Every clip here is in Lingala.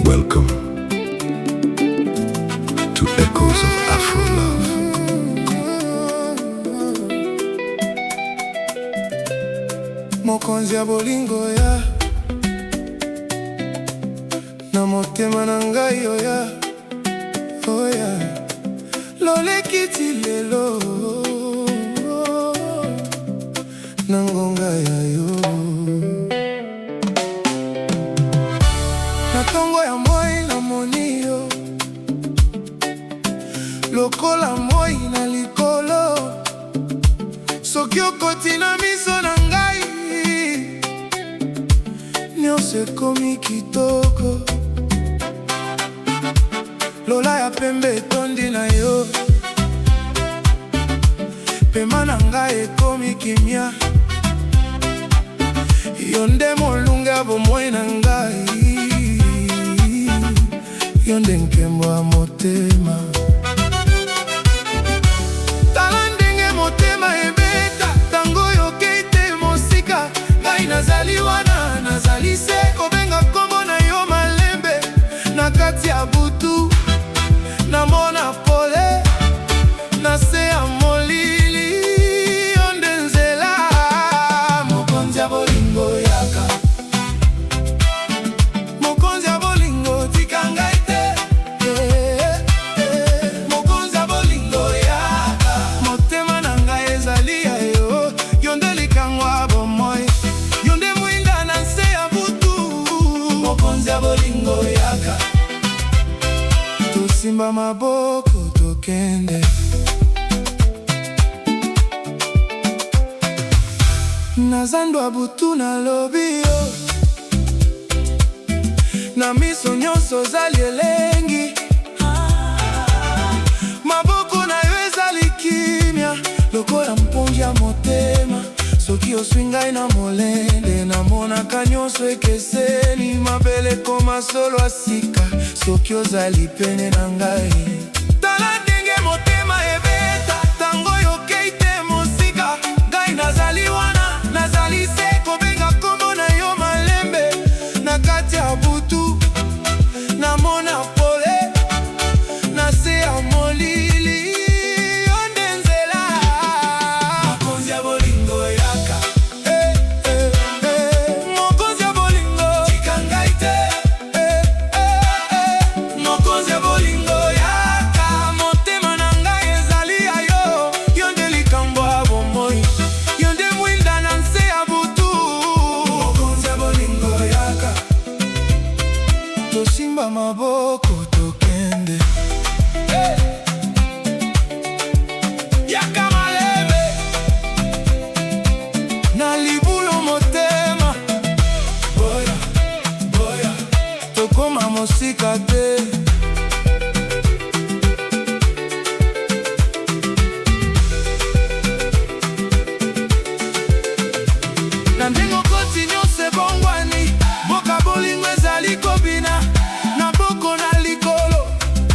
Welcome to Echoes of Afro Love. Mokonzi ya bolingo ya na motema na ngai oya oya lolekiti lelo na ngonga ya yo na tongo ya moi na moni yo lokola moi na likolo soki okoti na miso na ngai nyonso ekomi kitoko lola ya pembe etondi na yo pema na ngai ekomi kimia yo nde molunge ya bomoi na ngai yo nde nkembo ya motema tala ndenge motema ebeta tango yokei te mosika ngai nazali wana nazali se kobenga kombo na yo malembe na kati ya butu namona pole na se ya molili yo nde nzela mokonzi ya bolingo yaka mokonzi ya bolingo tika ngai te mokonzi ya bolingo yaka motema na ngai ezali ya yo yo nde likango ya bomoi yo nde mwinda na nse ya butu mokonzi ya bolingo yaka tosimba maboko tokende na zando ya butu na lobi yo na miso nyonso ozali elengi maboko na yo ezali kimia lokola mpongi ya motema soki oswi ngai na molende namonaka nyonso ekeseni mabele koma solo asika soki ozali pene na ngai tala ndenge motema ebeta tango yokei te mosika ngai nazali wana nazali se kobenga kombo na yo malembe na kati ya butu namona pole na se ya molili yo nde nzela mokonzi ya bolingo yaka mokonzi ya bolingo tika ngai te mokonzi ya bolingo yaka motema na ngai ezali ya yo yo nde likambo ya bomoi yo nde mwinda na nse ya butu mokonzi ya bolingo yaka tosimba maboko tokende yaka malembe na libulu motema boya boya tokoma mosika te na ndenge okoti nyonso ebongwani mboka bolingo ezali kobina na boko na likolo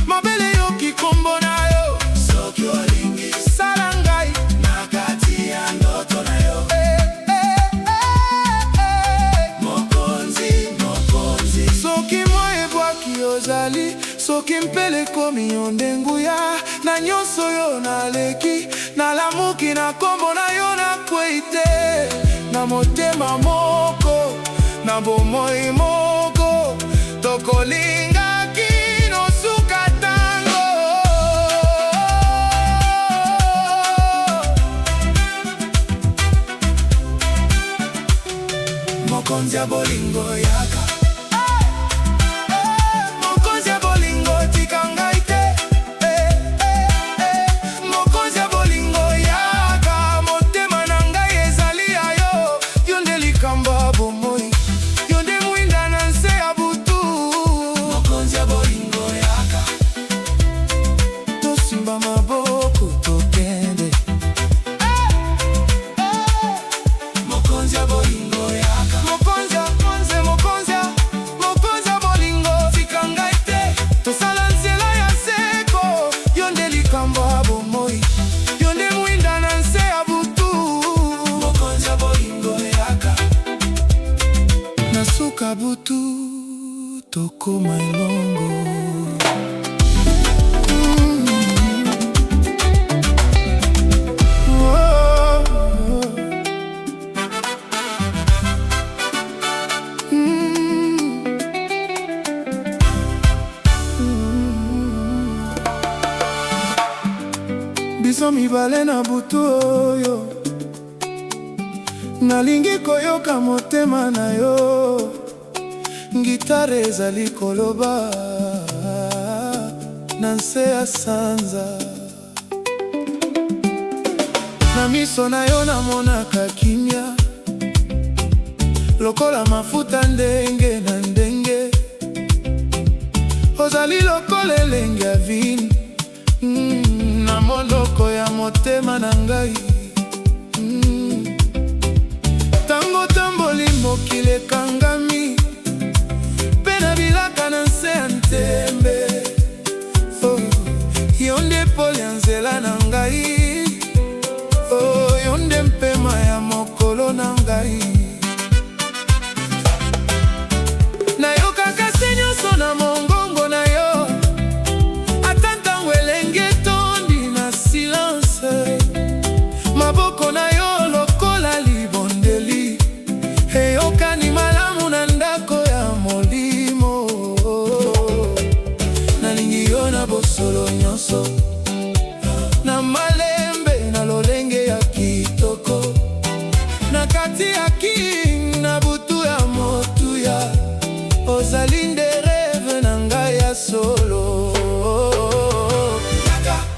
mabele yoki kombo na yo soki olingi sala ngai na kati ya ndoto na yo mokonzi mokonzi soki moi ebwaki ozali soki mpele komi yo nde nguya na nyonso yo naleki nalamuki na kombo na yo nakwei te na motema moko na bomoi moko tokolinga kino suka tango mokonzi ya bolingo yaka mokonzi ya bolingo tika ngai te mokonzi ya bolingo yaka motema na ngai ezali ya yo yo nde likambo ya bomoi yo nde mwinda na nse ya butu mokonzi ya bolingo yaka tosimba maboko tokende mokonzi ya bolingo yaka mokonzi ya kutu tokoma elongo. Biso mibale na butu oyo, nalingi koyoka motema na yo. Gitare ezali koloba na nse ya sanza. Na miso na yo namonaka kimia, lokola mafuta ndenge na ndenge. Ozali lokola elenge ya vino, na moloko ya motema na ngai. Tango tamboli mokili ekangami, mpe na bilaka na nse ya ntembe. Yo nde pole ya nzela na ngai, yo nde mpema ya mokolo na ngai. Nayokaka se nyonso na mongongo na yo, ata ntango elenge etondi na silence. Maboko na yo lokola libondeli, eyokani malamu na ndako ya molimo. Nalingi yo na bosolo nyonso, na malembe na lolenge ya kitoko. Na kati ya king na butu ya motuya, ozali nde rêve na ngai ya solo.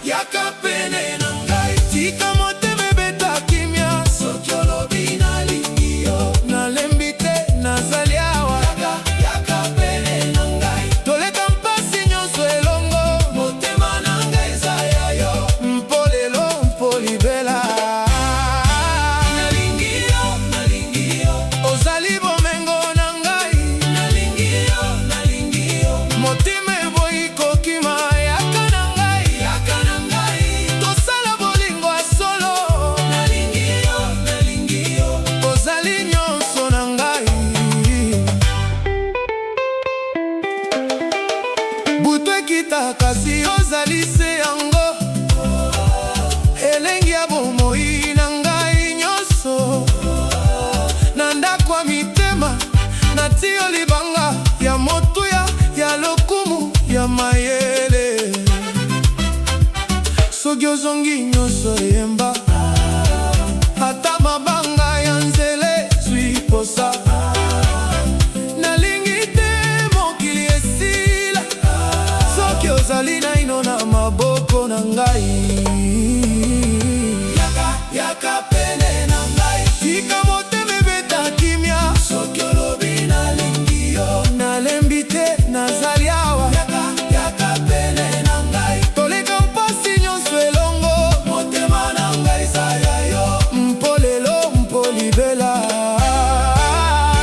Yaka pene na ngai, tika motema ebeta kimia. Soki olobi nalingi yo, nalembi te nazali awa. Yaka pene na ngai, toleka mpasi nyonso elongo. Motema na ngai eza ya yo, mpolelo mpolibela. Nalingi yo, ozali bomengo na ngai. Nalingi yo, motema eboyi kokima. Yaka na ngai, tosala bolingo ya solo. Nalingi yo, ozali nyonso na ngai. Butu ekita kasi ozali se yango, elengi ya bomoi na ngai nyonso. Na ndako ya mitema nati yo libanga ya motuya, ya lokumu ya mayele. Soki ozongi nyonso eyemba, ata mabanga ya nzele zwi posa. Nalingi te mokili esila, soki ozali naino na maboko na ngai. Yaka pene na ngai, tika motema ebeta kimia. Soki olobi nalingi yo, nalembi te nazali awa. Yaka pene na ngai, toleka mpasi nyonso elongo. Motema na ngai eza ya yo, mpolelo mpolibela.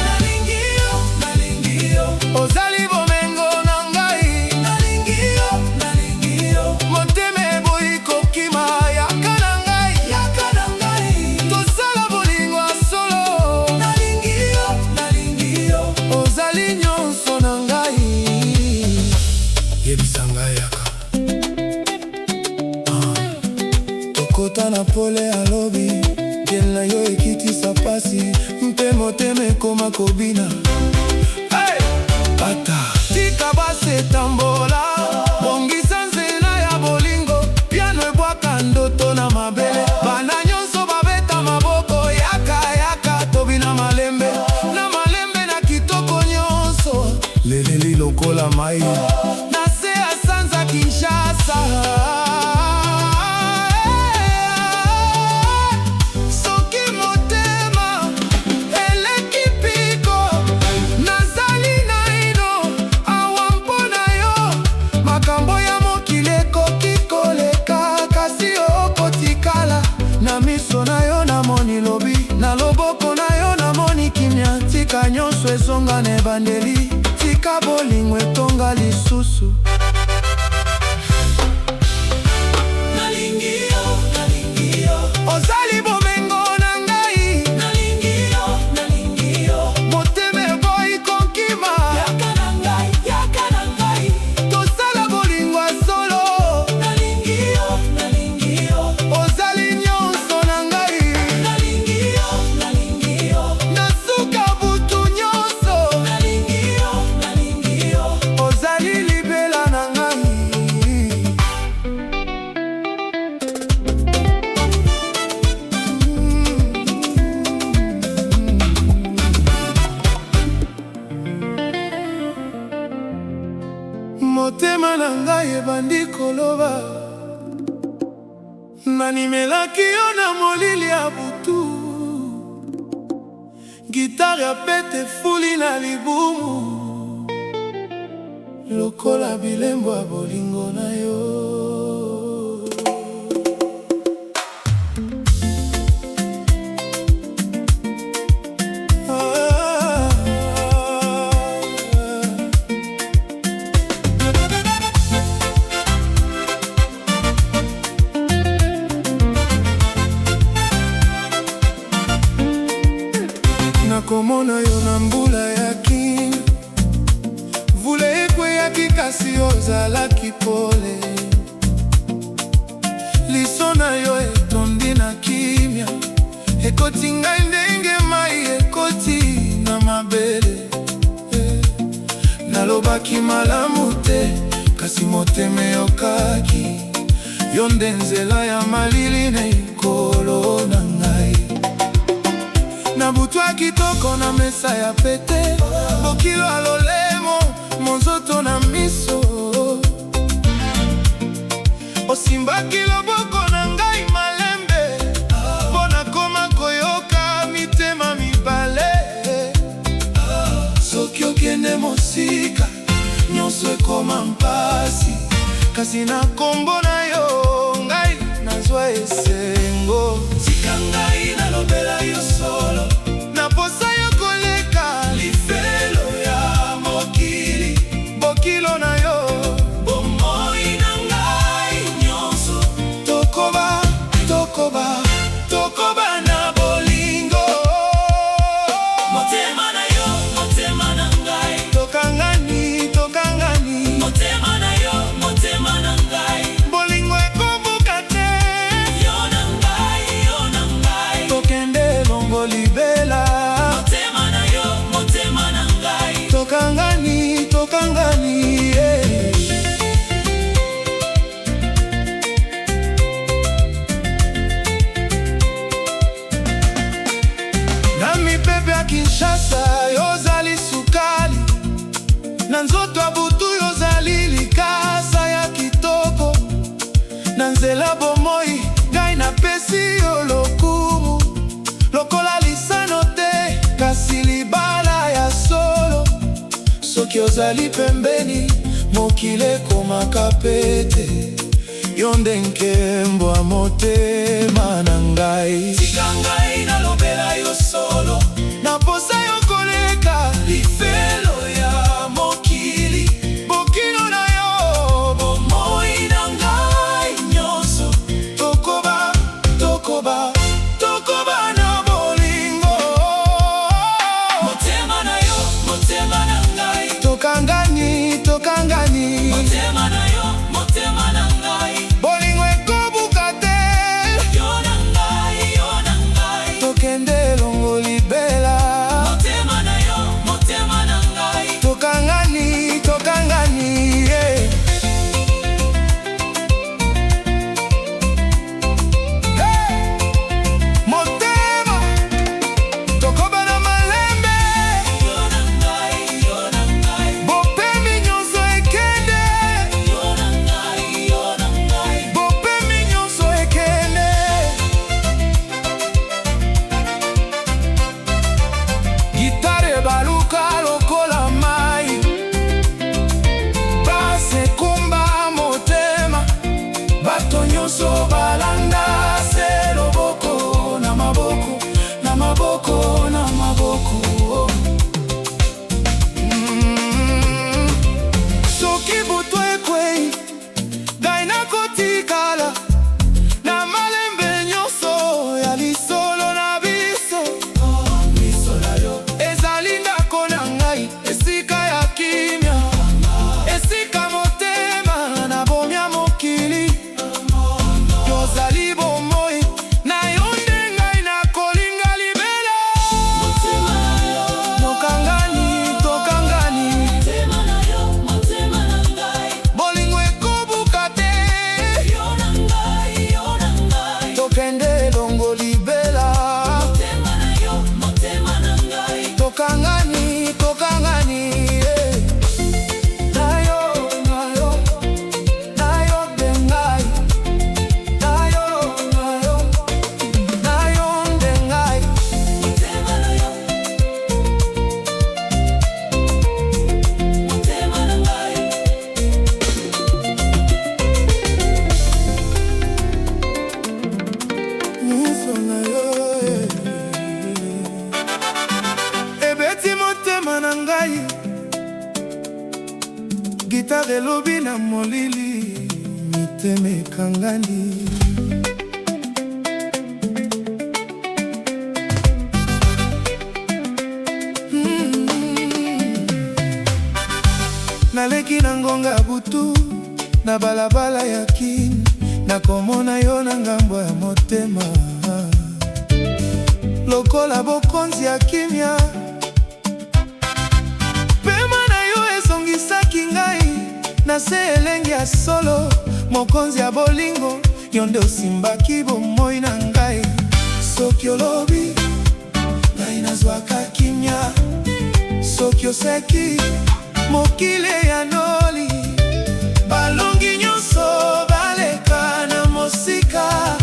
Nalingi yo, ozali bomengo na ngai. Nalingi yo, motema eboyi kokima. Yaka na ngai, tosala bolingo ya solo. Nalingi yo, ozali nyonso na ngai. Yebisa ngai yaka. Tokota na pole alobi, biel na yo ekitisa pasi, mpe motema ekoma kobina. Pata tika basi etambola, bongisa nzela ya bolingo. Piano ebwaka ndoto na mabele, bana nyonso babeta maboko. Yaka tobina malembe, na malembe na kitoko nyonso. Leleli lokola mai, na se ya sanza Kinshasa. Soki motema eleki piko, nazali naino awa mpona yo. Makambo ya mokili ekoki koleka, kasi okotikala. Na miso na yo namoni lobi, na loboko na yo namoni kimia. Tika nyonso ezonga na ebandeli, tika bolingo etonga lisusu. Nalingi yo, ozali bomengo na ngai. Nalingi yo, motema eboyi kokima. Motema na ngai ebandi koloba, nanimelaki yo na molili ya butu. Gitare ya pete fuli na libumu, lokola bilembo ya bolingo na yo. Nakomona yo na mbula ya kimia, vule ekweyaki kasi ozalaki pole. Liso na yo etondi na kimia, ekoti ngai ndenge mai ekoti na mabele. Nalobaki malamu te, kasi motema eyokaki. Yo nde nzela ya malili na ekolo na ngai. Na butu ya kitoko na mesa ya pete, bokilo ya lolemo, monzoto na miso. Osimbaki loboko na ngai malembe, mpo nakoma koyoka mitema mibale. Soki okende mosika, nyonso ekoma mpasi, kasi na kombo na yo ngai nazwa esengo. Tika ngai nalobela yo solo, naposa yo koleka lifelo ya mokili. Bokilo na yo, bomoi na ngai nyonso. Tokoba, tokoba, tokoba na bolingo. Motema na yo, motema na ngai. Tokangani, tokangani. Motema na yo, motema na ngai. Bolingo ekobuka te. Yo na ngai, yo na ngai. Tokende longo libela. Motema na yo, motema na ngai. Tokangani, tokangani, yeah. Na mipepe ya Kinshasa yozali sukali, na nzoto ya butu yozali likasa ya kitoko. Na nzela bomoi ngai napesi yo lokumu, lokola lisano te, kasi libala ya solo. Soki ozali pembeni, mokili ekomaka pete. Yo nde nkembo ya motema na ngai. Tika ngai nalobela yo solo, naposa yo koleka lifelo ya mokili. Bokilo na yo, bomoi na ngai nyonso. Tokoba, tokoba, tokoba na bolingo. Motema na yo, motema na ngai. Tokangani, tokangani. Motema na yo, motema na ngai. Bolingo ekobuka te. Yo na ngai, yo na ngai. Tokende longo libela. Motema na yo, motema na ngai. Gitare lobi na molili, mitema ekangani. Naleki na ngonga butu, na balabala ya kini, nakomona yo na ngambo ya motema. Lokola bokonzi ya kimia, pema na yo ezongisaki ngai, na se elengi ya solo, mokonzi ya bolingo, yo nde osimbaki bomoi na ngai. Soki olobi, ngai nazwaka kimia, soki oseki, mokile ya noli, balongi nyonso baleka na mosika,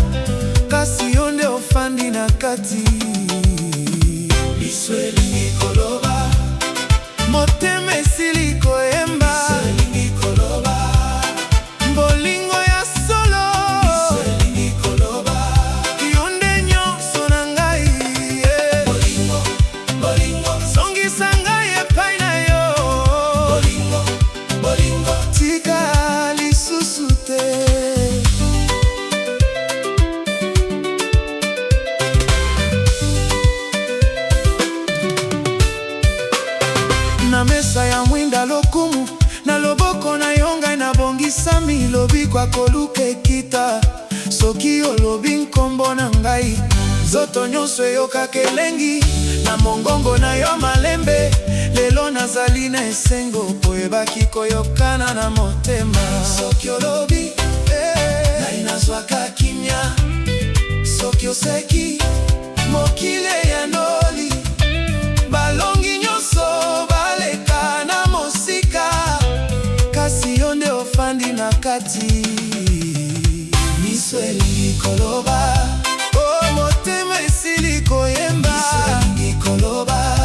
kasi yo nde ofandi na kati. Biso elingi koloba, motema esili koyemba. Biso elingi koloba, bolingo ya solo. Biso elingi koloba, yo nde nyonso na ngai. Bolingo, bolingo, zongisa ngai epai na yo. Bolingo, bolingo, tika lisusu te. Na mesa ya mwinda lokumu, na loboko na yo ngai nabongisami. Lobi kwa koluka ekita, soki olobi nkombo na ngai, nzoto nyonso eyokaka elengi. Na mongongo na yo malembe, lelo nazali na esengo, po ebaki koyokana na motema. Soki olobi, ngai nazwaka kimia, soki oseki, mokile ya noli, balongi nyonso baleka na mosika, kasi yo nde ofandi na kati. Miso elingi koloba, oh motema esili koyemba. Miso elingi koloba,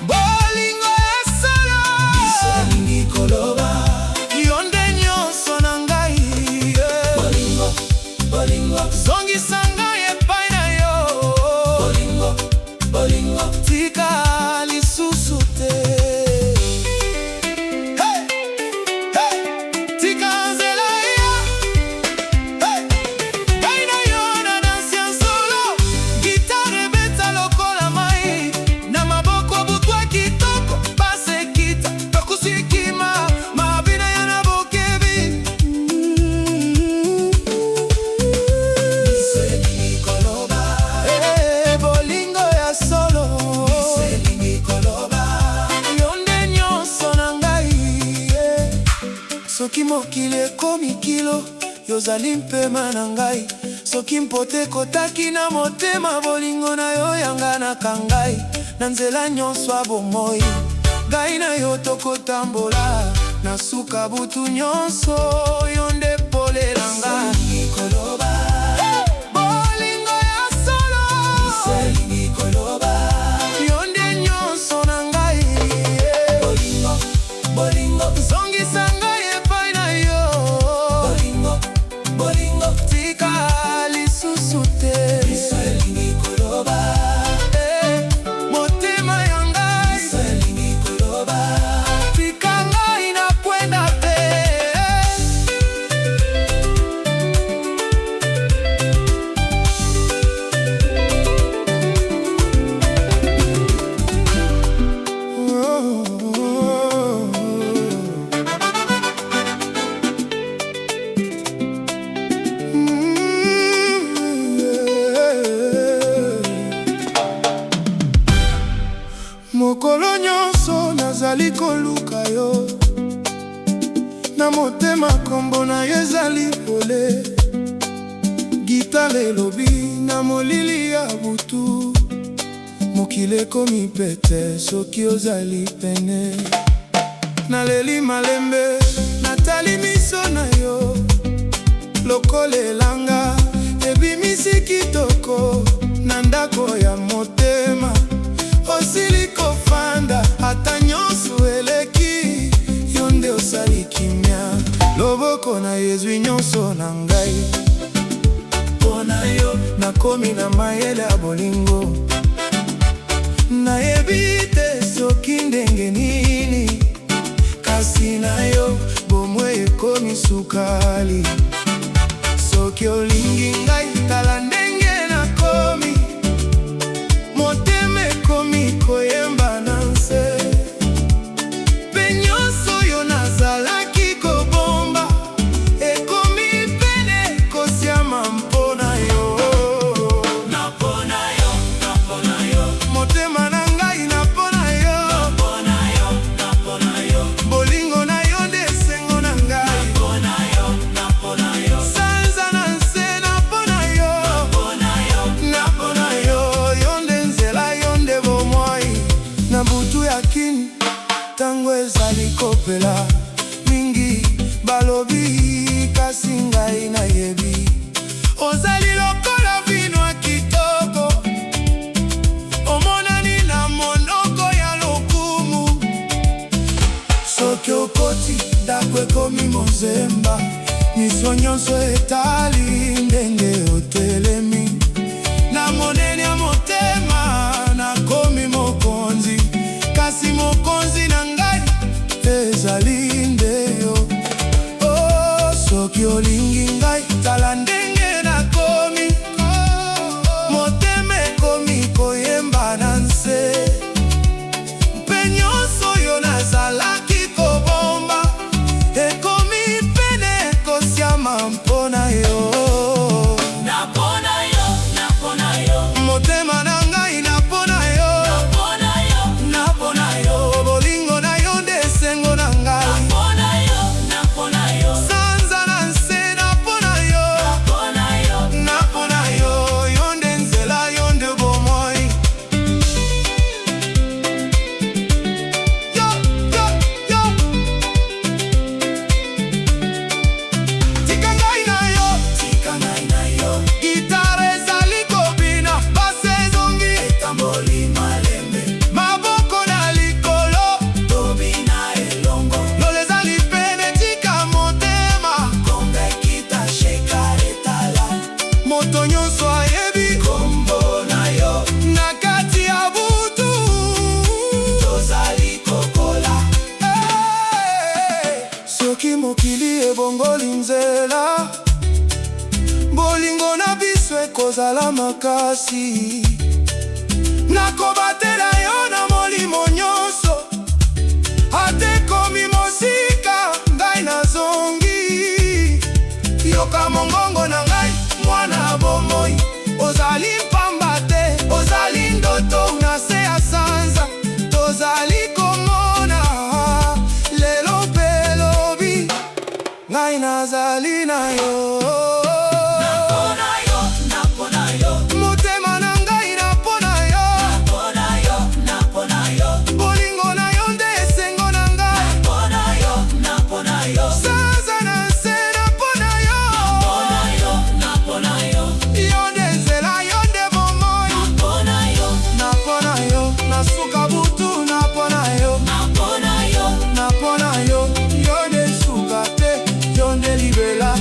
bolingo ya solo. Miso elingi koloba, yo nde nyonso na ngai. Bolingo, bolingo, zongisa ngai epai na yo. Bolingo, bolingo, tika lisusu te. Hey, hey, tika nzela ya. Hey, ngai na yo na dansi ya solo, gitare beta lokola mai, na maboko butwa kitoko, base kita, tokusikima, mabina ya na bokebi. Miso elingi koloba, bolingo ya solo. Miso elingi koloba, yo nde nyonso na ngai. Soki mokili ekomi kilo, yozali mpema na ngai. Soki mpote kotaki na motema, bolingo na yo yanganaka ngai. Na nzela nyonso ya bomoi, ngai na yo tokotambola. Na suka butu nyonso, yo nde pole na ngai. Bolingo ya solo. Miso elingi koloba, yo nde nyonso na ngai. Bolingo, bolingo, zongisa ngai epai na yo. Bolingo, bolingo, tika lisusu te. Miso elingi koloba, motema ya ngai. Miso elingi koloba, tika ngai na kwenda te. Mokolo nyonso nazali koluka yo, na motema kombo na yo ezali pole. Gitare elobi na molili ya butu, mokili ekomi pete soki ozali pene. Naleli malembe, natali miso na yo, lokola elanga ebimisi kitoko na ndako ya motema. Osili kofanda ata nyonso eleki, yo nde osali kimia. Loboko na yezwi nyonso na ngai, pona yo nakomi na mayele ya bolingo. Nayebi te soki ndenge nini, kasi na yo sukali. Soki olingi ngai tala ndenge nakomi, motema ekomi koyemba na nse. Mpe nyonso oyo nazalaki kobomba ekomi pene kosiama mpona yo. Napona yo, napona yo, motema na ngai napona yo. Napona yo, napona yo, bolingo na yo nde esengo na ngai. Napona yo, napona yo, sanza na nse napona yo. Napona yo, napona yo, yo nde nzela, yo nde bomoi. Na butu ya kini tango ezali kopela mingi balobi, kasi ngai nayebi ozali lokola vino ya kitoko, omonani na monoko ya lokumu. Soki okoti ndako ekomi mozemba, miso nyonso etali ndenge otelemi. Na monene ya motema nakomi mokonzi, kasi mokonzi na ngai ezali nde yo. Oh, soki olingi ngai tala ndenge nakomi, motema ekomi koyemba na nse. Mpe nyonso oyo nazalaki kobomba ekomi pene kosiama mpona yo. Napona yo, napona yo, motema na ngai napona yo. Napona yo, napona yo, bolingo na yo nde esengo na ngai. Napona yo, napona yo, sanza na nse napona yo. Napona yo, napona yo, yo nde nzela, yo nde bomoi. Yo, yo, yo, tika ngai na yo, tika ngai na yo. Gitare ezali kobina, base ezongi etamboli malembe. Maboko na likolo tobina elongo, lolo ezali pene tika motema. Kombe kita sheka etala, moto nyonso ayebi kombo na yo. Na kati ya butu tozali kokola. Soki mokili ebongoli nzela, bolingo na biso ekozala makasi. Nakobatela yo na molimo nyonso, ate komi mosika ngai nazongi. Yoka mongongo na ngai mwana bomoi, ozali mpamba te, ozali ndoto unase ya sanza. Tozali komona lelo mpe lobi, ngai nazali na yo. Napona yo, napona yo, motema na ngai napona yo. Napona yo, napona yo, bolingo na yo nde esengo na ngai. Napona yo, napona yo, sanza na nse napona yo. Napona yo, napona yo, yo nde nzela, yo nde bomoi. Napona yo, napona yo, nasuka butu napona yo. Napona yo, napona yo, yo nde suka te, yo nde libela.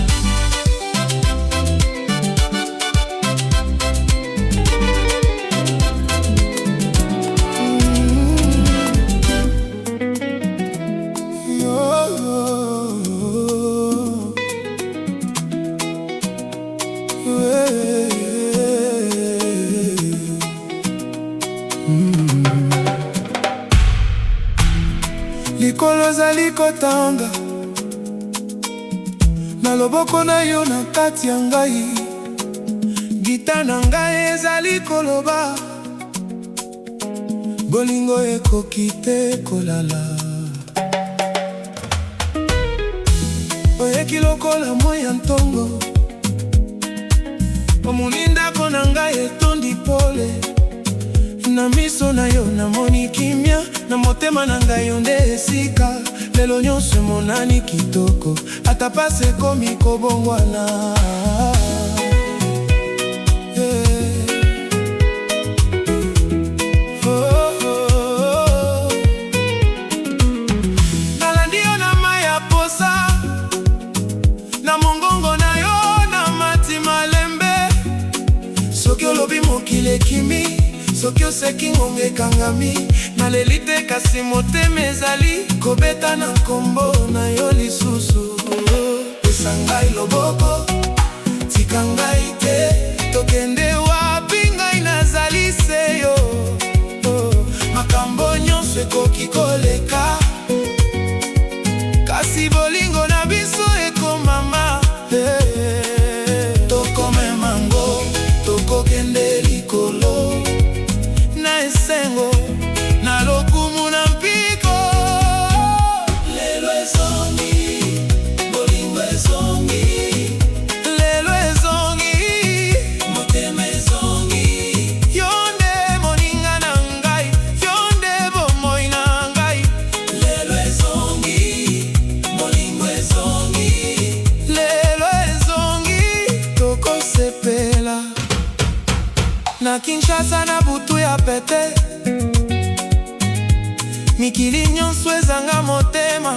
Likolo zali kotanga na loboko na yo na kati ya ngai. Gita na ngai ezali koloba, bolingo ekoki te kolala. Oyeki lokola moi ya ntongo, omoni ndako na ngai etondi pole. Na miso na yo namoni kimia, na motema na ngai yo nde esika. Lelo nyonso emonani kitoko, ata pasi ekomi kobongwana. Nalandi yo na mai ya posa, na mongongo na yo na mati malembe. Soki olobi mokili ekimi, soki oseki ngonga ekangami, naleli te kasi motema ezali kobeta na nkombo na yo lisusu. Kinshasa na butu ya pete, mikili nyonso ezanga motema.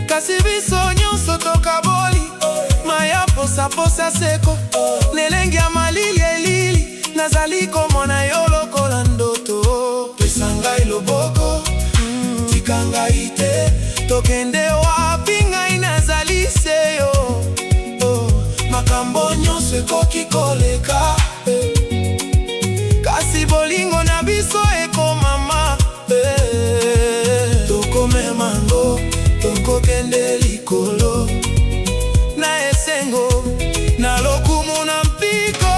Kasi biso nyonso tokaboli, maya posa seko, lelenge ya malili elili. Nazali komona yo lokola ndoto, pesa ngai loboko, tika ngai te. Tokende wapi ngai nazali se yo, makambo nyonso ekoki koleka, kasi bolingo na biso ekomama. Tokomema ngo, tokokende likolo, na esengo, na lokumu na mpiko.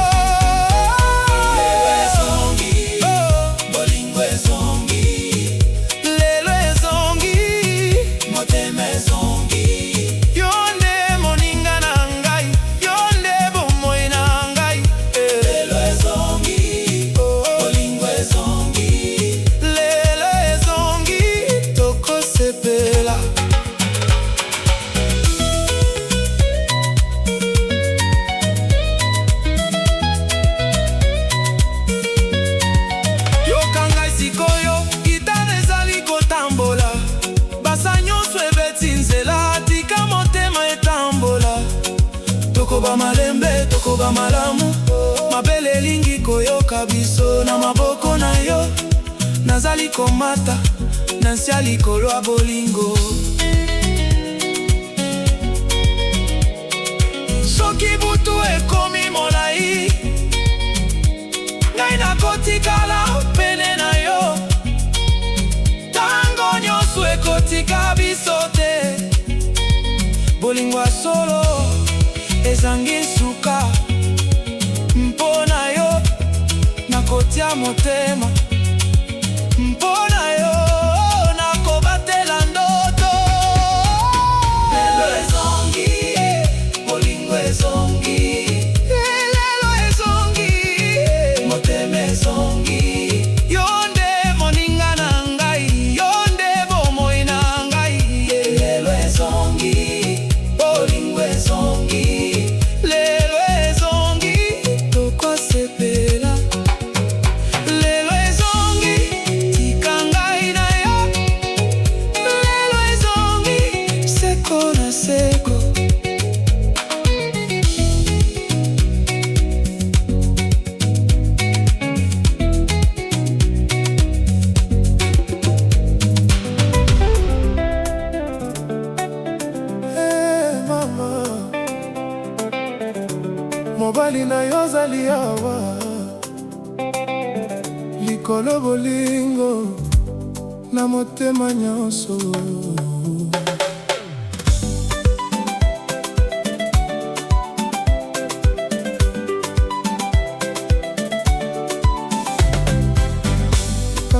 Tokoba malembe, tokoba malamu, mabele lingi koyoka biso na maboko na yo. Nazali komata, nansia likolo ya bolingo. Soki butu ekomi molai, ngai nakotikala pene na yo. Tango nyonso ekotika biso te, bolingo ya solo ezangi suka. Mpona yo nakotia motema, mpona yo nakobatela ndoto. Lelo ezongi, bolingo ezongi, lelo ezongi, motema ezongi. Yo nde moninga na ngai, yo nde bomoi na ngai. Lelo ezongi, bolingo ezongi, mobali na yo zali awa likolo bolingo na motema nyonso.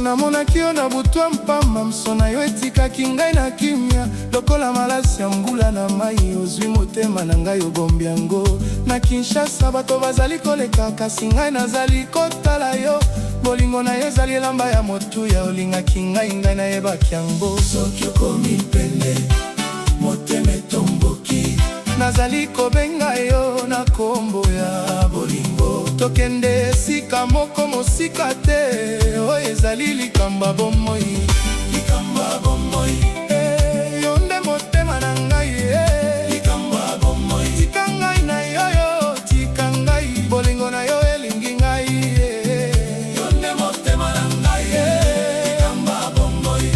Namonaki yo na butu ya mpamba, msona yo etikaki ngai na kimia. Lokola malasi ya mbula na mai, ozwi motema na ngai obombi yango. Na Kinshasa bato bazali koleka, kasi ngai nazali kotala yo. Bolingo na yo ezali elamba ya motuya, olingaki ngai, ngai nayebaki yango. Soki okomi pene, motema etomboki, nazali kobenga yo na kombo ya bolingo. Tokende esika moko mosika te, oyo ezali likamba bomoi, likamba bomoi. Yo nde motema na ngai, likamba bomoi. Tika ngai na yo, tika ngai, bolingo na yo elingi ngai. Yo nde motema na ngai, likamba bomoi,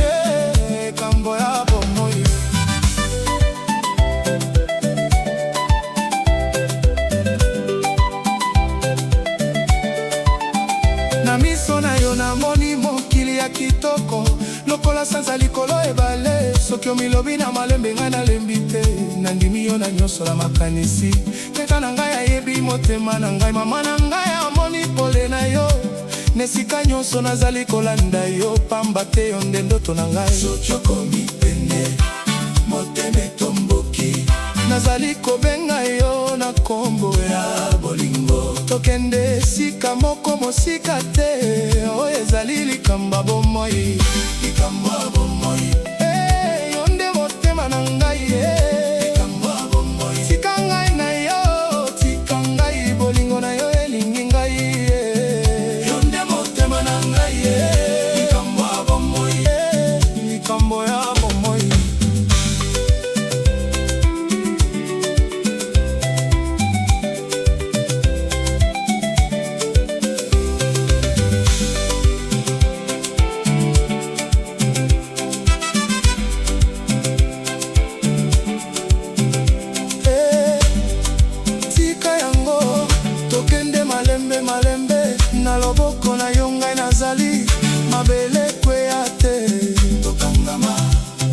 kambo ya bomoi. Na miso na yo namoni mokili ya kitoko, lokola sanza likolo ebale. Soki omilobi na malembe ngai nalembi te, nandimi yo na nyonso na makanisi. Teta na ngai ayebi motema na ngai, mama na ngai amoni pole na yo. Nesika nyonso nazali kolanda yo, pamba te yo nde ndoto na ngai. Soki okomi pene, motema etomboki, nazali kobenga yo na kombo ya bolingo. Tokende esika moko mosika te, oyo ezali likamba bomoi, likamba bomoi. Yo nde motema na ngai, likamba bomoi. Tika ngai na yo, tika ngai, bolingo na yo elingi ngai.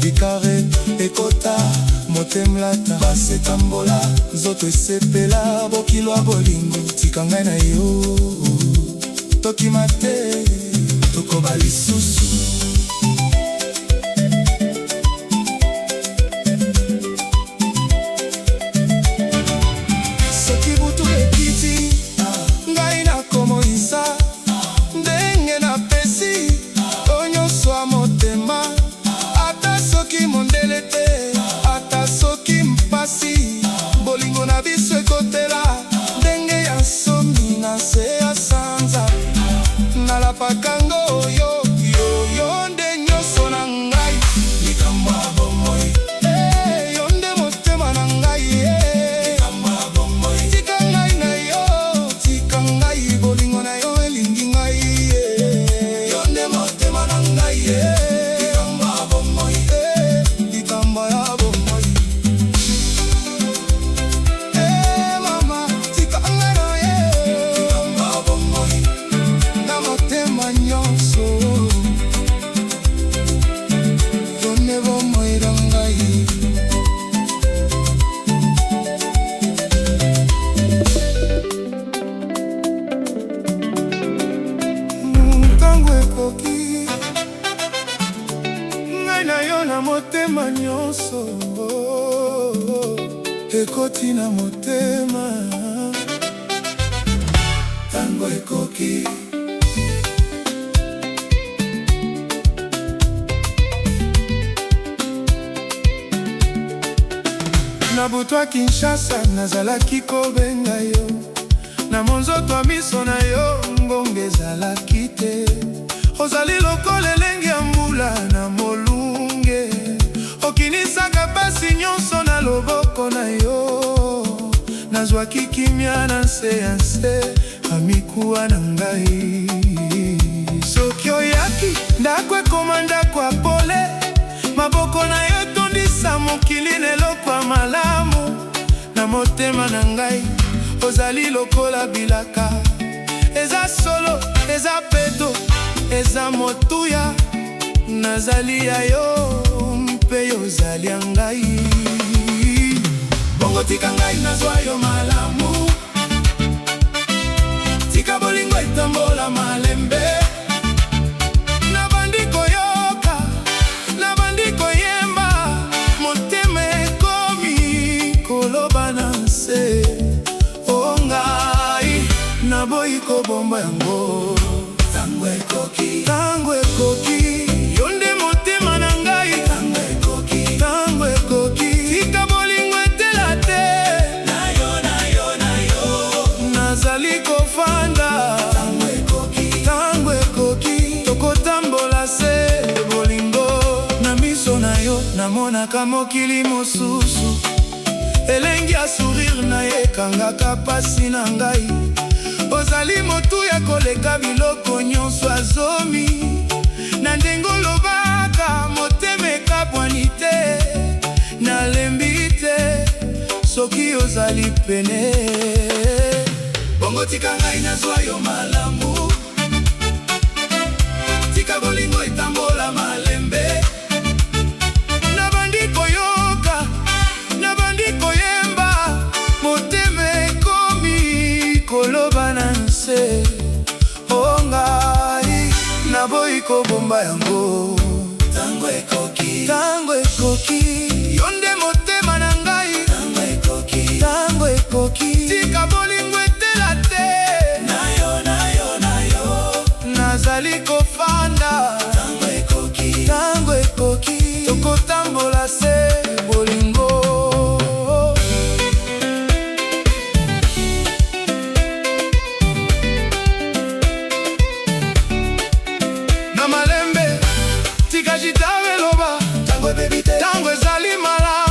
bikare ekota motemlata base tambola nzoto esepela bokilwa bolingo tika ngai na yo tokima te tokoba lisusu. Soki butu ekiti ngai nakomoisa ndenge napesi onyoso ya motema, ata soki mondele te ata soki mpasi bolingo na biso ekotela ndenge ya somi na se ya sanza nalapakango yo yo nde nyonso na ngai likambo ya bomoi yo nde motema na ngai likambo ya bomoi tika ngai na yo tika ngai bolingo na yo elingi ngai yo nde motema na ngai likambo ya bomoi likambo ya bomoi mama tika ngai na yo likambo ya bomoi na motema nyonso yo nde bomoi na ngai. Ntango ekoki ngai na yo na motema nyonso ekoti na motema. Ntango ekoki na butwa Kinshasa nazalaki kobenga yo na monzoto ya miso na yo ngonga ezalaki te. Ozali lokola elenge ya mbula na molunge, okinisaka pasi nyonso na loboko na yo. Nazwaki kimia na nse ya nse amikuwa na ngai. Soki oyaki ndako ekoma ndako ya pole, maboko na yo etondisa mokili na eloko ya malamu. Na motema na ngai ozali lokola bilaka, eza solo eza peto eza motuya. Nazali ya yo mpe yo ozali ya ngai, bongo tika ngai nazwa yo malamu, tika bolingo etambola malembe. Nabandi koyoka nabandi koyemba, motema ekomi koloba na nse o ngai naboyi kobomba yango. Tango ekoki tango ekoki yo nde motema na ngai. Tango ekoki tango ekoki tika bolingo etela te na yo na yo na yo nazali kofanda. Tango ekoki tokotambola se bolingo na miso na yo namonaka mokili mosusu. Elengi ya sourire na ye ekangaka pasi na ngai. Ozali motu ya koleka biloko nyonso azomi, na ndenge olobaka motema ekabwani te. Nalembi te soki ozali pene, bongo tika ngai nazwa yo malamu, tika bolingo etambola malembe. Nabandi koyoka nabandi koyemba, motema ekomi koloba na nse o ngai naboyi kobomba yango. Tango ekoki yo nde motema na ngai. Tango ekoki tika bolingo etela te na yo na yo na yo nazali kofanda. Tango ekoki tokotambola se bolingo. Na malembe tika jitawe loba tango ezali malamu.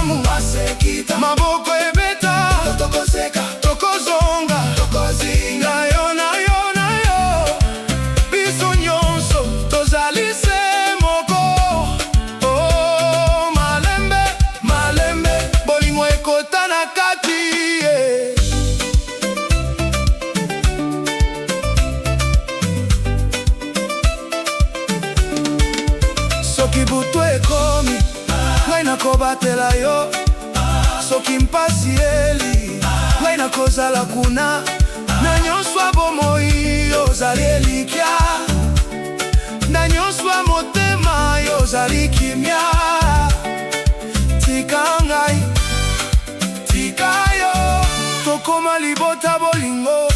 nakobatela yo soki mpasi eli ngai nakozala kuna na nyonso ya bomoi ozali elikya na nyonso ya motema ozali kimia tika ngai tika yo tokoma libota bolingo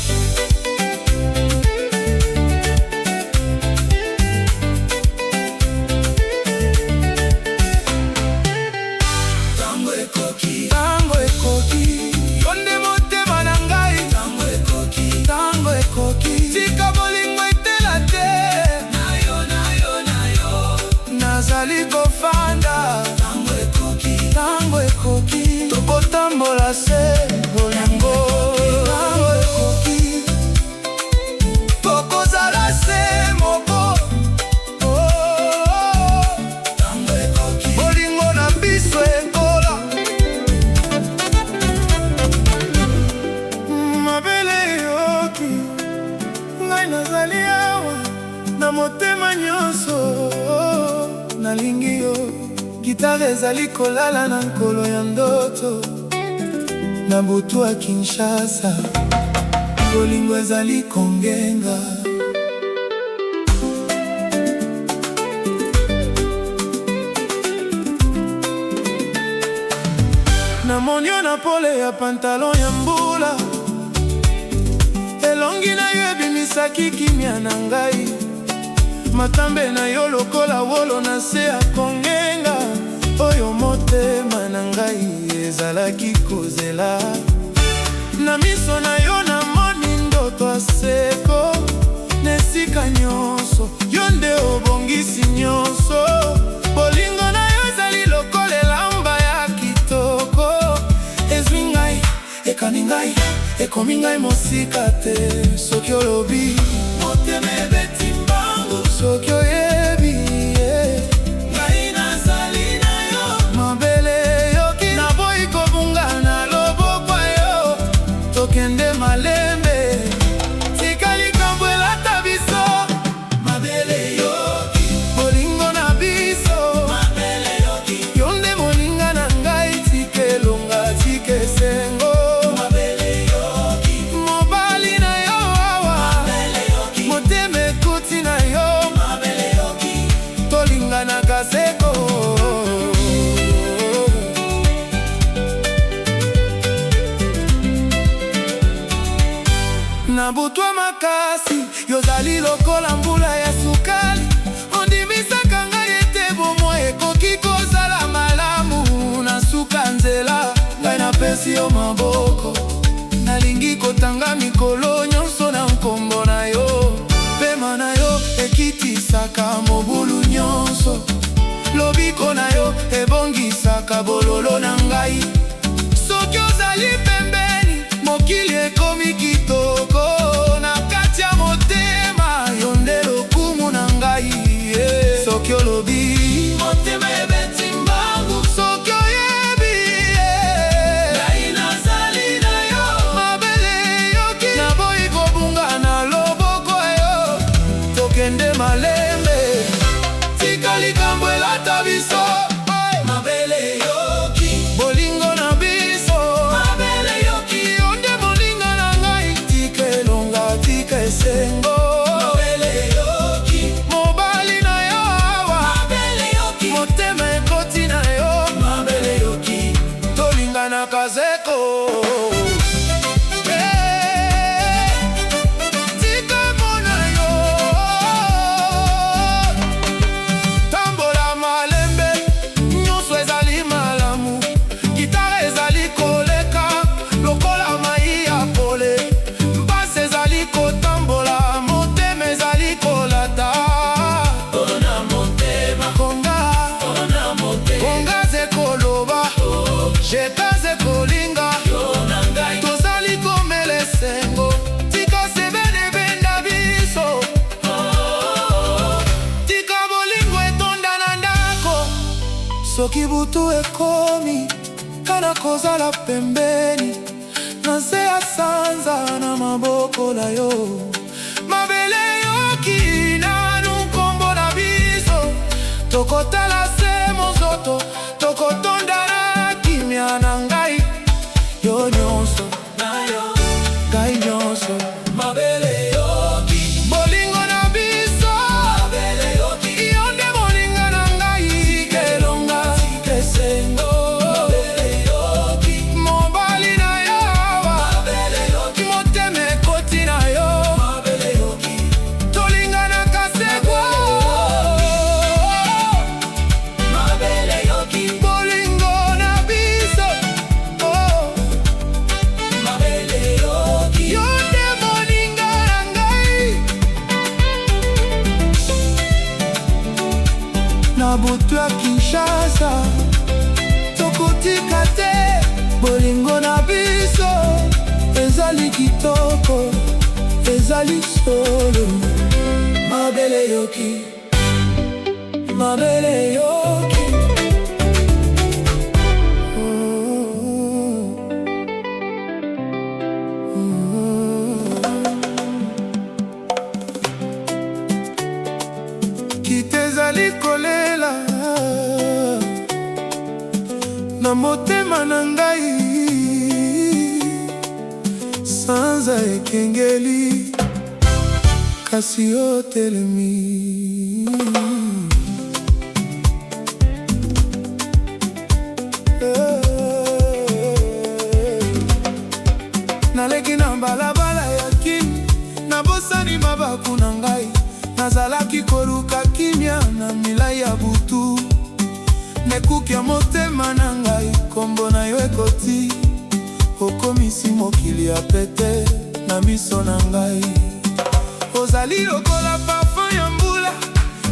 nazali kofanda tango ekoki tokotambola se bolingo tango ekoki tokozala se moko tango ekoki bolingo na biso ekola mabele yoki ngai nazali awa na motema nyonso nalingi yo gitare ezali kolala na nkolo ya ndoto na butu ya Kinshasa bolingo ezali kongenga na monio na pole ya pantalon ya mbula elongi na yo ebimisaki kimia na ngai matambe na yo lokola wolo na se ya kongenga oyo motema na ngai ezalaki kozela na miso na yo na moni ndoto aseko nesika nyonso yo nde obongisi nyonso bolingo na yo ezali lokola elamba ya kitoko ezwi ngai ekani ngai ekomi ngai mosika te soki olobi motema ebeti soki oyebi ngai nazali na yo mabele yoki naboyi kobunga na loboko yo tokende malembe tika likambo elata biso mabele yoki bolingo na biso mabele yoki yo nde moninga na ngai tika elonga tika esengo mabele yoki mobali na yo awa mabele yoki motema ekuti na yo na kaseko na butwa makasi yozali lokola mbula ya sukali ondimisaka ngai ete bomo ekoki kozala malamu na suka nzela ngai napesi yo maboko nalingi kotanga mikolo nyonso na nkombo na yo pema na yo ekitisaka mobulu nyonso lobiko na yo ebongisaka bololo na ngai soki ozali pembeni mokili ekomi kitoko na kati ya motema yo nde lokumu na ngai soki olobi motema ebeti mbangu soki oyebi ngai nazali na yo mabele yoki naboyi kobunga na loboko yo tokende malembe tika likambo elata biso mabele yoki bolingo na biso mabele yoki yo nde molinga na ngai tika elonga tika esengo mabele yoki mobali na yo awa mabele yoki motema ekoti na yo mabele yoki tolingana kazeko Jekaze kolinga tozali komele sengo tika sebene benda biso tika bolingo etonda na ndako soki butu ekomi kana kozala pembeni na se ya sanza na maboko na yo mabele yoki nanu kombo na biso tokotala se mozoto tokoto pesa tokotika te. Bolingo na biso ezali kitoko, ezali solo. Mabele yoki, mabele yoki. Kitezali kolela na motema na ngai, sanza ekengeli kasi otelemi. Naleki na balabala ya kini, nabosani mabaku na ngai. Nazalaki koluka kimia na milai ya butu. Nekuki ya motema na ngai, kombo na yo ekoti. Okomisi mokili ya pete na miso na ngai. Ozali lokola parfum ya mbula,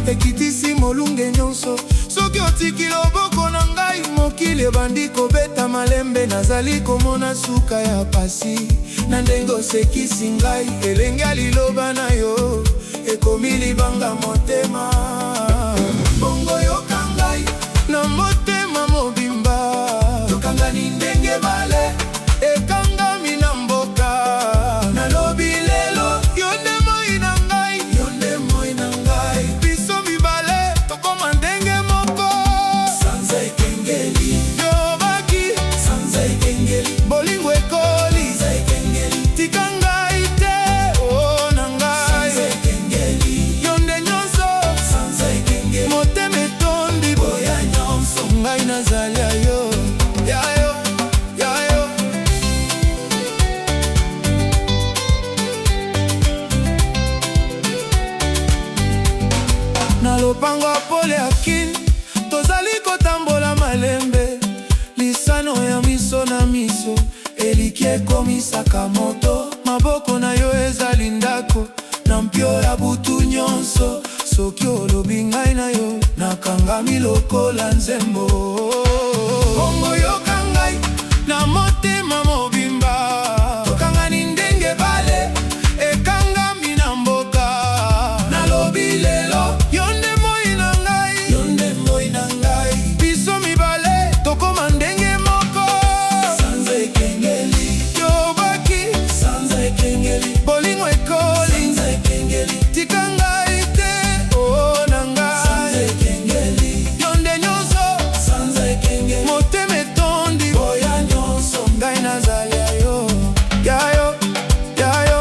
ekitisi molunge nyonso. Soki otiki loboko na ngai, mokili ebandi kobeta malembe. Nazali komona suka ya pasi na ndenge osekisi ngai. Elenge ya liloba na yo ekomi libanga motema. Bongo yoka ngai na motema mobimba. Tokangani ndenge bale ekangami na mboka. Nalobi lelo yo nde moi na ngai, yo nde moi na ngai. Biso mibale tokoma ndenge moko. Sanza ekengeli yobaki, sanza ekengeli. Bolingo ekoli, sanza ekengeli. Tika ngai te, oh na ngai. Sanza ekengeli yo nde nyonso. Sanza ekengeli motema etondi boya nyonso. Ngai nazali ya yo, ya yo, ya yo. Na lopango apole akini, tozali kotambola malembe. Lisano ya miso na miso, eliki ekomisaka moto. Maboko na yo ezali ndako, na mpio ya butu nyonso. Soki olobi ngai na yo, nakangami lokola nzembo. Bongo yoka ngai na motema mobimba. Tokangani ndenge bale ekangami na mboka. Nalobi lelo yo nde moi na ngai, yo nde moi na ngai. Biso mibale tokoma ndenge moko. Sanza ekengeli yobaki, sanza ekengeli. Bolingo ekoli, sanza ekengeli. Tika ngai te, oh na ngai. Sanza ekengeli yo nde nyonso. Sanza ekengeli motema etondi boya nyonso. Ngai nazali ya yo, ya yo, ya yo.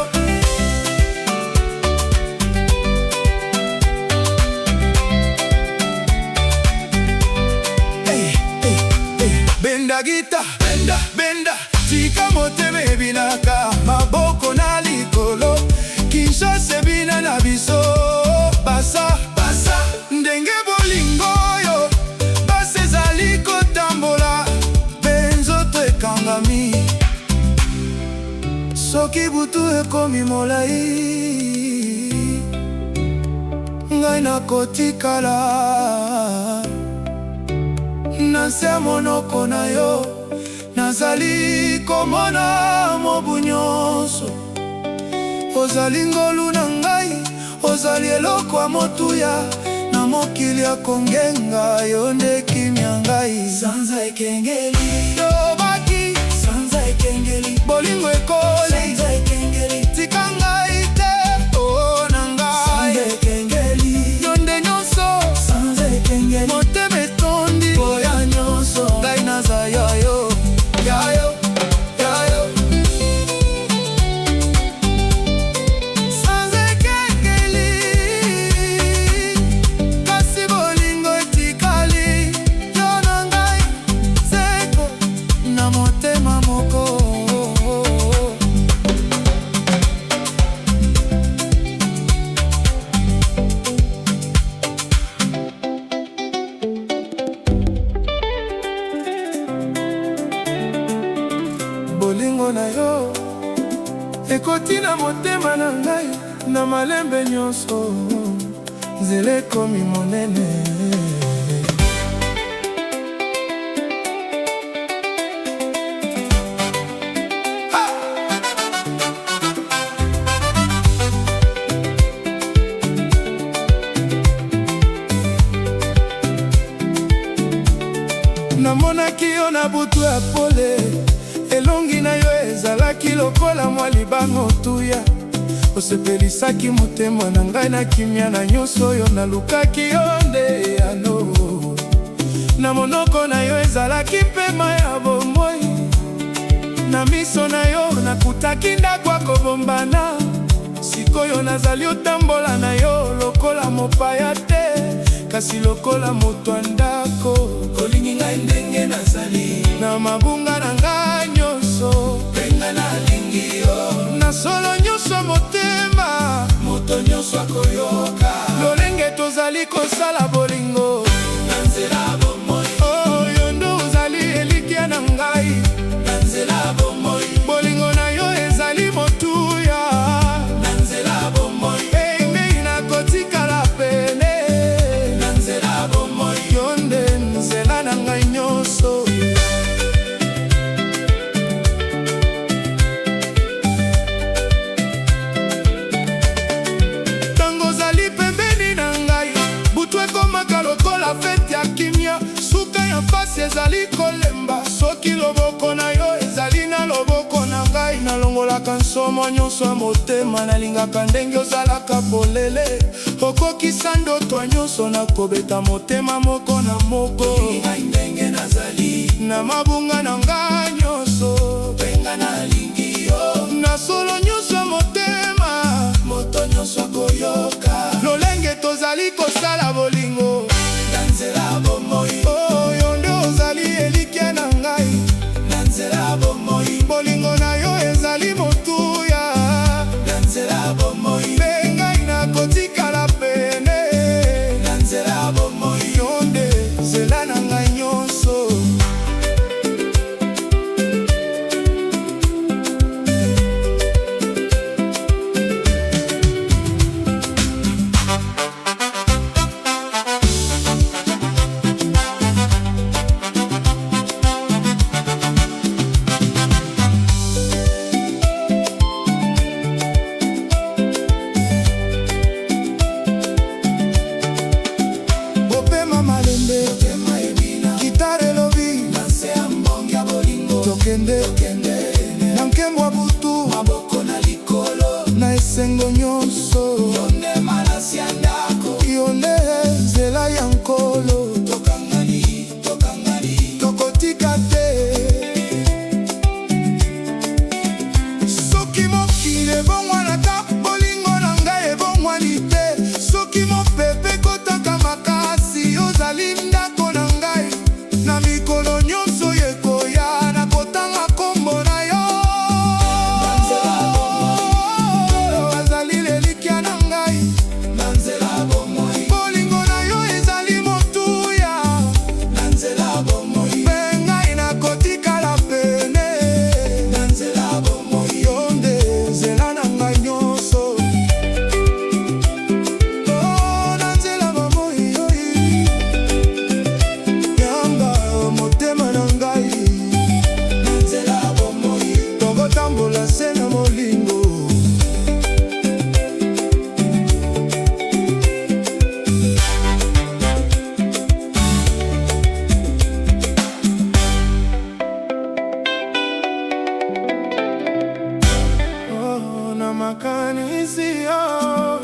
Hey, hey, hey. Benda gita, benda, benda. Tika motema ebilaka, maboko na likolo. Kinshasa ebina na biso. Basa, basa, ndenge bolingo yo. Basa ezali kotambola, benzoto ekangami. Soki butu ekomi molai, ngai nakotikala na se ya monoko na yo. Nazali komona mobu nyonso. Ozali ngolu na ngai, ozali eloko ya motuya. Na mokili ya kongenga, yo nde kimia ngai. Sanza ekengeli yobaki, sanza ekengeli. Bolingo ekoli, sanza ekengeli. Tika ngai te, oh na ngai. Sanza ekengeli yo nde nyonso. Sanza ekengeli motema etondi boya nyonso. Ngai nazali ya yo, ya yo, ya yo. Sanza ekengeli kasi bolingo etikali. Yo na ngai seko na motema moko. Bolingo na yo ekoti na motema na ngai, na malembe nyonso. Nzela ekomi monene. Namonaki yo na butu ya pole, elongi na yo ezalaki lokola mwa libango tuya. Osepelisaki motema na ngai na kimia na nyonso oyo nalukaki yo nde yano. Na monoko na yo ezalaki pema ya bomoi, na miso na yo nakutaki ndako ya kobombana. Sikoyo nazali otambola na yo lokola mopaya te, kasi lokola moto ya ndako. Olingi ngai ndenge nazali, na mabunga na ngai nyonso mpenga nalingi yo. Na solo nyonso motema, moto nyonso akoyoka lolenge tozali kosala bolingo na nzela bomoi. Oyo ndo ozali elikya na ngai na nzela bomoi. Bolingo na yo ezali motuya na nzela bomoi. Ngei nakotikala pene na nzela bomoi. Yo nde nzela na ngai nyonso. Tango ozali pembeni na ngai, butu ekomaka lokola fete ya kimia. Suka ya mpasi ezali kolemba, soki loboko na yo ezali na loboko na ngai. Nalongolaka nsomo nyonso ya motema, nalingaka ndenge ozalaka polele. Okokisa ndoto nyonso nakobeta motema moko na moko. Ndenge nazali, na mabunga na ngai nyonso mpenga nalingi yo. Na solo nyonso ya motema, moto nyonso akoyoka lolenge tozali kosala bolingo na nzela bomoi. Oyo nde ozali elikya na ngai na nzela bomoi. Bolingo na yo ezali motuya na nzela bomoi. Mpe ngai nakotikala pene na nzela bomoi. Yo nde nzela na ngai nyonso. Tokende na nkemwa butu, maboko na likolo, na esengo nyonso. Yonde malasi ya ndako, yonde nzela ya nkolo. Tokangani, tokangani, tokotika te. Soki mokili ebongwana ta, bolingo na ngai ebongwani te. Soki mopepe kotaka makasi, ozali ndako na ngai. Na mikolo nyonso yekoya makanisi yo,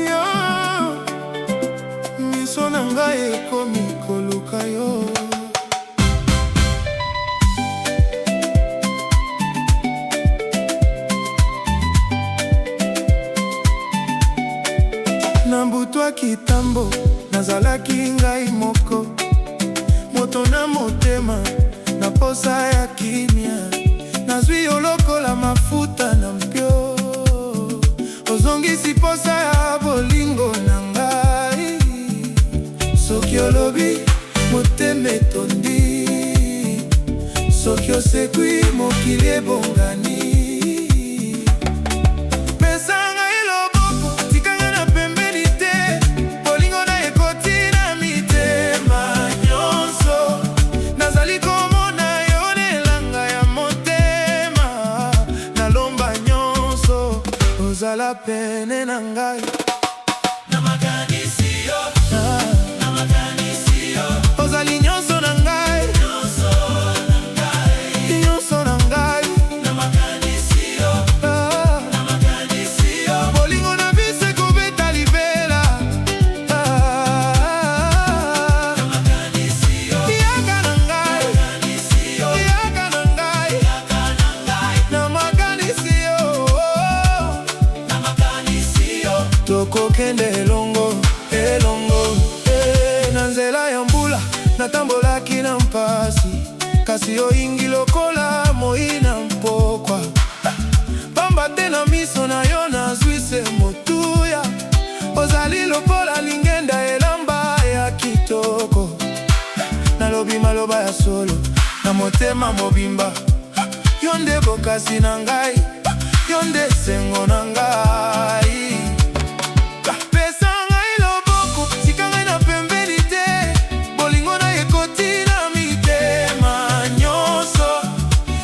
yo. Miso na ngai ekomi koluka yo. Na mbutu ya kitambo nazalaki ngai moko, moto na motema na posa ya kimia. Nazwi yo lokola mafuta na mpio, ozongisi posa ya bolingo na ngai. Soki olobi motema etondi, soki osekwi mokili ebongani. Ozala pene na ngai na makanisi yo, na makanisi yo. Ozali nyonso na ngai. mwasi oingi lokola moina mpokwa. Pamba te na miso na yo nazwise motuya. Ozali lokola lingenda elamba ya kitoko. Nalobi maloba ya solo na motema mobimba. Yo nde bokasi na ngai, yo nde sengo na ngai. Pesa ngai loboko, sika ngai na pembeni te. Bolingo na ekoti na mitema nyonso.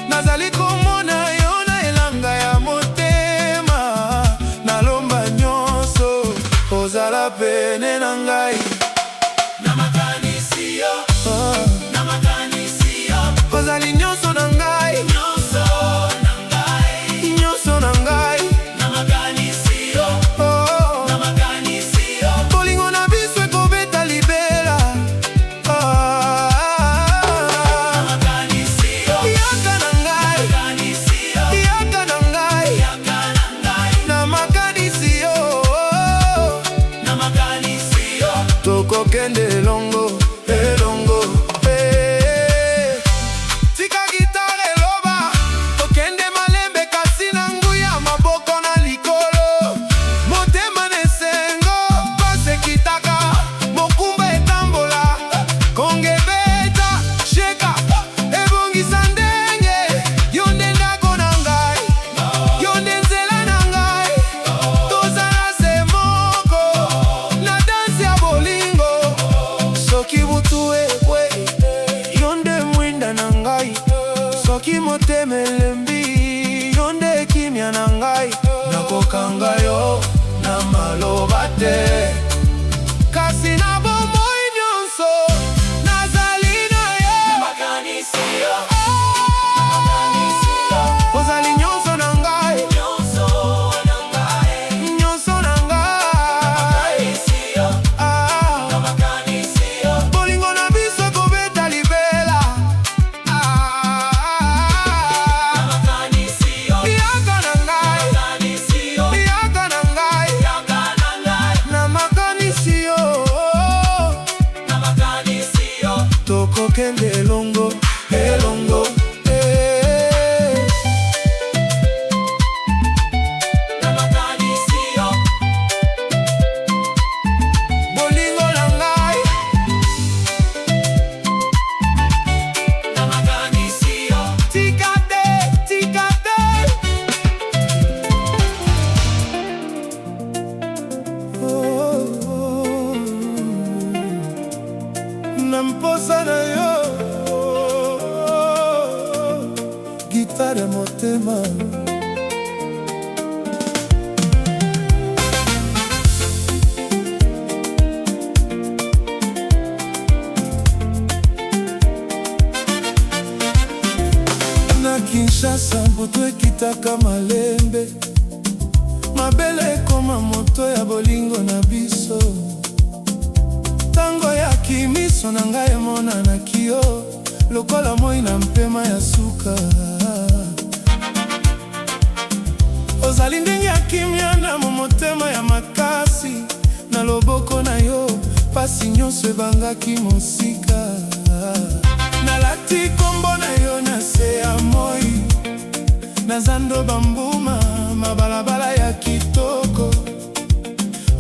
Nazali komona yo na elanga ya motema. Nalomba nyonso, ozala pene na ngai. Na makanisi yo, na makanisi yo. Ozali nyonso na ngai. Tokokende elongo, elongo, tika gitare loba, tokende malembe kasi na nguya maboko na likolo. Motema nesengo, pase kitaka, mokumba etambola. Konge beta, sheka, ebongisa ndenge. Yonde ndako na ngai, yonde nzela na ngai. Tozala se moko, na dansi ya bolingo. Soki butu ekwe, yonde mwinda na ngai. Soki motema elembi, yonde kimia na ngai. Nakokanga yo na maloba te, kasi na bomoi nyonso nazali na yo. Na makanisi yo, ozali nyonso na ngai. Nyonso na ngai, nyonso na ngai. Na makanisi yo, bolingo na biso kobeta libela. Na makanisi yo, yaka na ngai. Yaka na ngai. Na makanisi yo, na makanisi yo. Tokokende elongo, elongo, na makanisi yo. Bolingo na ngai. Na makanisi yo. Tika te, tika te. Na mposa na yo, gitare motema. Na Kinshasa mbutu ekitaka malembe. Mabele ekoma moto ya bolingo na biso. Tango ya kimiso na ngai emona na kio, lokola moi na mpema ya suka. Ozali ndenge ya kimia na motema ya makasi. Na loboko na yo, pasi nyonso ebangaki mosika. Nalati kombo na yo na se ya moi. Nazando bambuma, mabalabala ya kitoko.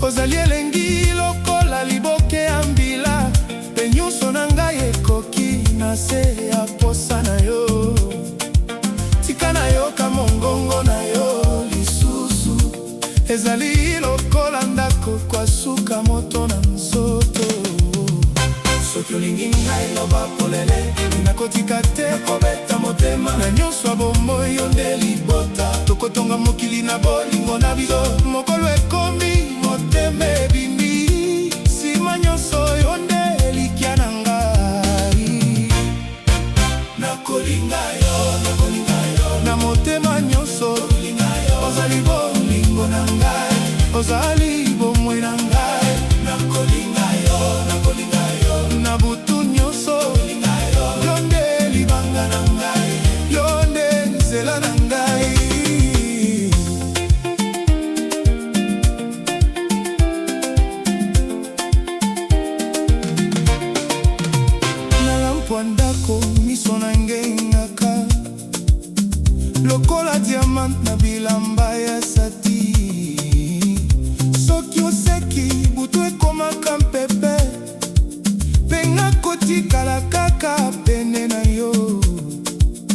Ozali elengi lokola liboke ya mbila. Pe nyonso na ngai ekoki na se ya posa na yo. Tika na yo ka mongongo na yo lisusu. Ezali lokola ndako kwa suka moto na nzoto. Soki olingi ngai loba polele, nakotika te kobeta motema. Na nyonso bomoi yo nde libota. Tokotonga mokili na bolingo na biso. Mokolo ekomi motema ebimi. Sima nyonso yo nde likia na ngai. Nakolinga yo, nakolinga yo. Na motema nyonso, ozali bolingo na ngai. Ozali bomoi na ngai. Nakolinga yo, nakolinga yo. Na butu nyonso, yo nde libanga na ngai. Yo nde nzela na ngai. yako miso na ngengaka lokola diamant na bilamba ya sati. Soki oseki butu ekomaka mpepe mpe nakotikala kaka pene na yo.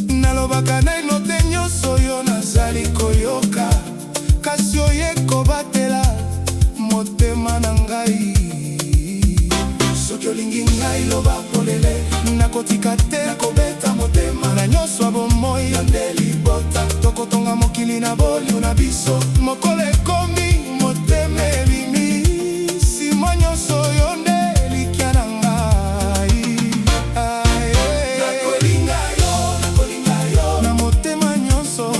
Nalobaka naino te nyonso oyo nazali koyoka, kasi oye kobatela motema na ngai. Soki olingi ngai loba polele, nakotika te nakobeta motema na nyonso ya bomoi ya nde libota. Tokotonga mokili na boliu na biso, mokolo ekomi motema ebimi. Sima nyonso oyo nde likia na ngai. Nakolinga yo na motema nyonso,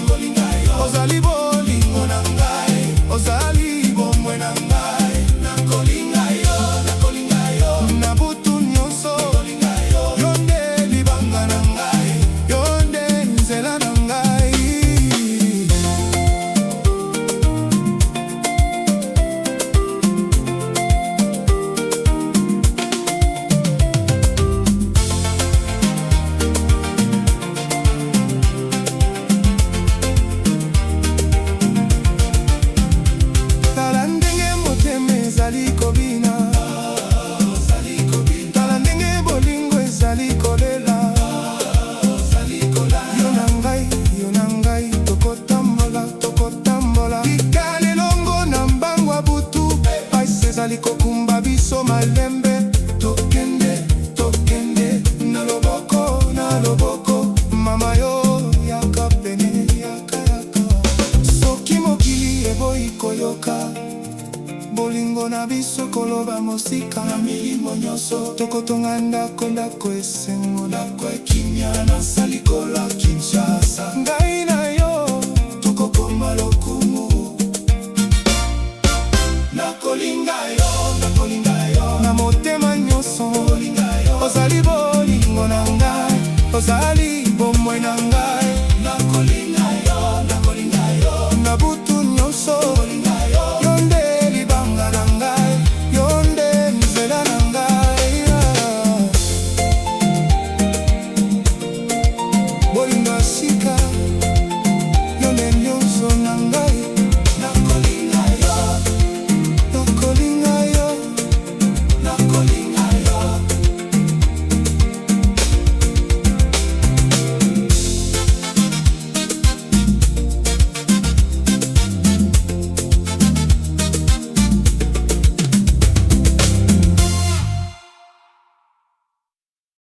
ozali bolingo na ngai, ozali bomoi na ngai. Nakolinga yo na butu nyonso, yo nde libanga na ngai, yo nde nzela na ngai. Tala ndenge motema ezali kobina, tala ndenge bolingo ezali kolela. Yo na ngai, tokotambola likala elongo na mbangwa butu. Pasi ezali kokumba biso malembe. Tokende na loboko mama yo yaka pene yaka. Soki mokili eboyi koyoka bolingo na biso koloba mosika na milimo nyonso. Tokotonga ndako esengo, ndako ekimia na salikola Kinshasa. Ngai na yo tokokoma lokumu. Nakolinga yo na motema nyonso, ozali bolingo na ngai, ozali bomoi na ngai.